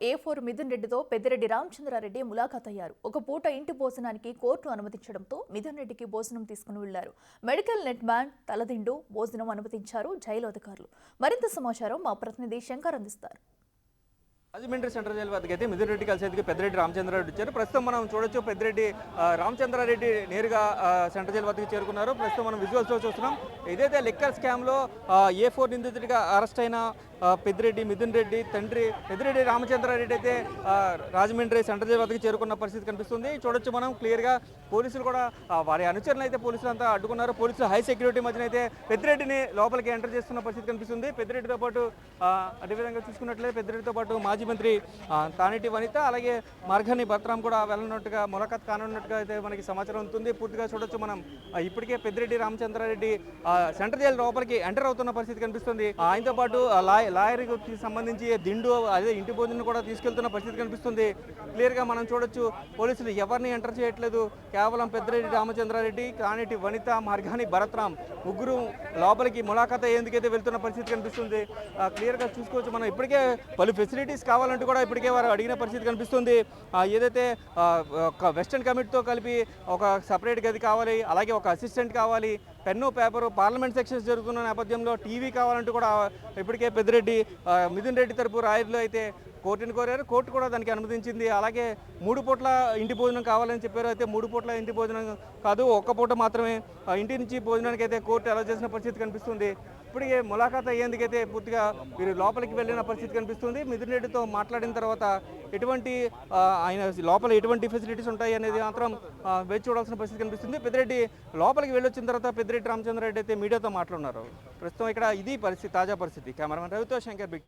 A4 Mithun రెడ్డితో పెద్దిరెడ్డి రామచంద్రారెడ్డి ములాఖాత్ అయ్యారు. ఒక పూట ఇంటి భోజనానికి కోర్టు అనుమతించడంతో మిథున్ రెడ్డికి భోజనం తీసుకుని వెళ్లారు. మెడికల్ నెట్ మ్యాన్ తలదిండు భోజనం అనుమతించారు జైలు అధికారులు. మరింత సమాచారం మా ప్రతినిధి శంకర్ అందిస్తారు. రాజమండ్రి సెంట్రల్ జైలు వద్దకు అయితే మిథున్ రెడ్డి కలిసేందుకు పెద్దిరెడ్డి రామచంద్రారెడ్డి వచ్చారు. ప్రస్తుతం మనం చూడొచ్చు పెద్దిరెడ్డి రామచంద్రారెడ్డి నేరుగా సెంట్రల్ జైలు వద్దకు చేరుకున్నారు. ప్రస్తుతం మనం విజువల్స్లో చూస్తున్నాం. ఏదైతే లిక్కర్ స్కామ్లో A4 నిందితుడిగా అరెస్ట్ అయిన పెద్దిరెడ్డి మిథున్ రెడ్డి తండ్రి పెద్దిరెడ్డి రామచంద్రారెడ్డి అయితే రాజమండ్రి సెంట్రల్ జైలు వద్దకు చేరుకున్న పరిస్థితి కనిపిస్తుంది. చూడొచ్చు మనం క్లియర్గా పోలీసులు కూడా వారి అనుచరులు అయితే పోలీసులు అంతా అడ్డుకున్నారు. పోలీసులు హై సెక్యూరిటీ మధ్యన అయితే పెద్దిరెడ్డిని లోపలికి ఎంటర్ చేస్తున్న పరిస్థితి కనిపిస్తుంది. పెద్దిరెడ్డితో పాటు అదేవిధంగా చూసుకున్నట్లయితే పెద్దిరెడ్డితో పాటు మాజీ మంత్రి తానేటి వనిత అలాగే మార్గని భర్తరాం కూడా వెళ్ళనున్నట్టుగా ములాఖాత్ కానున్నట్టుగా అయితే మనకి సమాచారం ఉంటుంది. పూర్తిగా చూడొచ్చు మనం ఇప్పటికే పెద్దిరెడ్డి రామచంద్రారెడ్డి సెంట్రల్ జైలు లోపలికి ఎంటర్ అవుతున్న పరిస్థితి కనిపిస్తుంది. ఆయనతో పాటు లాయర్కి సంబంధించి దిండు అదే ఇంటి భోజనం కూడా తీసుకెళ్తున్న పరిస్థితి కనిపిస్తుంది. క్లియర్గా మనం చూడొచ్చు పోలీసులు ఎవరిని ఎంటర్ చేయట్లేదు. కేవలం పెద్దిరెడ్డి రామచంద్రారెడ్డి తానేటి వనిత మార్గాని భరత్రాం ముగ్గురు లోపలికి ములాఖాత్ అయ్యేందుకైతే వెళ్తున్న పరిస్థితి కనిపిస్తుంది. క్లియర్గా చూసుకోవచ్చు మనం. ఇప్పటికే పలు ఫెసిలిటీస్ కావాలంటూ కూడా ఇప్పటికే వారు అడిగిన పరిస్థితి కనిపిస్తుంది. ఏదైతే వెస్టర్న్ కమిటీతో కలిపి ఒక సపరేట్ గది కావాలి, అలాగే ఒక అసిస్టెంట్ కావాలి, పెన్ను పేపరు, పార్లమెంట్ సెక్షన్స్ జరుగుతున్న నేపథ్యంలో టీవీ కావాలంటూ కూడా ఇప్పటికే పెద్దిరెడ్డి మిథున్ రెడ్డి తరపు రాయర్లు అయితే కోర్టుని కోరారు. కోర్టు కూడా దానికి అనుమతించింది. అలాగే 3 పూట్ల ఇంటి భోజనం కావాలని చెప్పారు. అయితే 3 పూట్ల ఇంటి భోజనం కాదు, ఒక్క పూట మాత్రమే ఇంటి నుంచి భోజనానికి అయితే కోర్టు అలౌ చేసిన పరిస్థితి కనిపిస్తుంది. ఇప్పటికే ములాఖాత్ అయ్యేందుకైతే పూర్తిగా వీరు లోపలికి వెళ్ళిన పరిస్థితి కనిపిస్తుంది. మిథున్ రెడ్డితో మాట్లాడిన తర్వాత ఎటువంటి ఆయన లోపల ఎటువంటి ఫెసిలిటీస్ ఉంటాయి అనేది మాత్రం వేచి చూడాల్సిన పరిస్థితి కనిపిస్తుంది. పెద్దిరెడ్డి లోపలికి వెళ్ళొచ్చిన తర్వాత పెద్దిరెడ్డి రామచంద్రారెడ్డి అయితే మీడియాతో మాట్లాడున్నారు. ప్రస్తుతం ఇక్కడ ఇది పరిస్థితి, తాజా పరిస్థితి. కెమెరామెన్ రవితో శంకర్ బిగ్.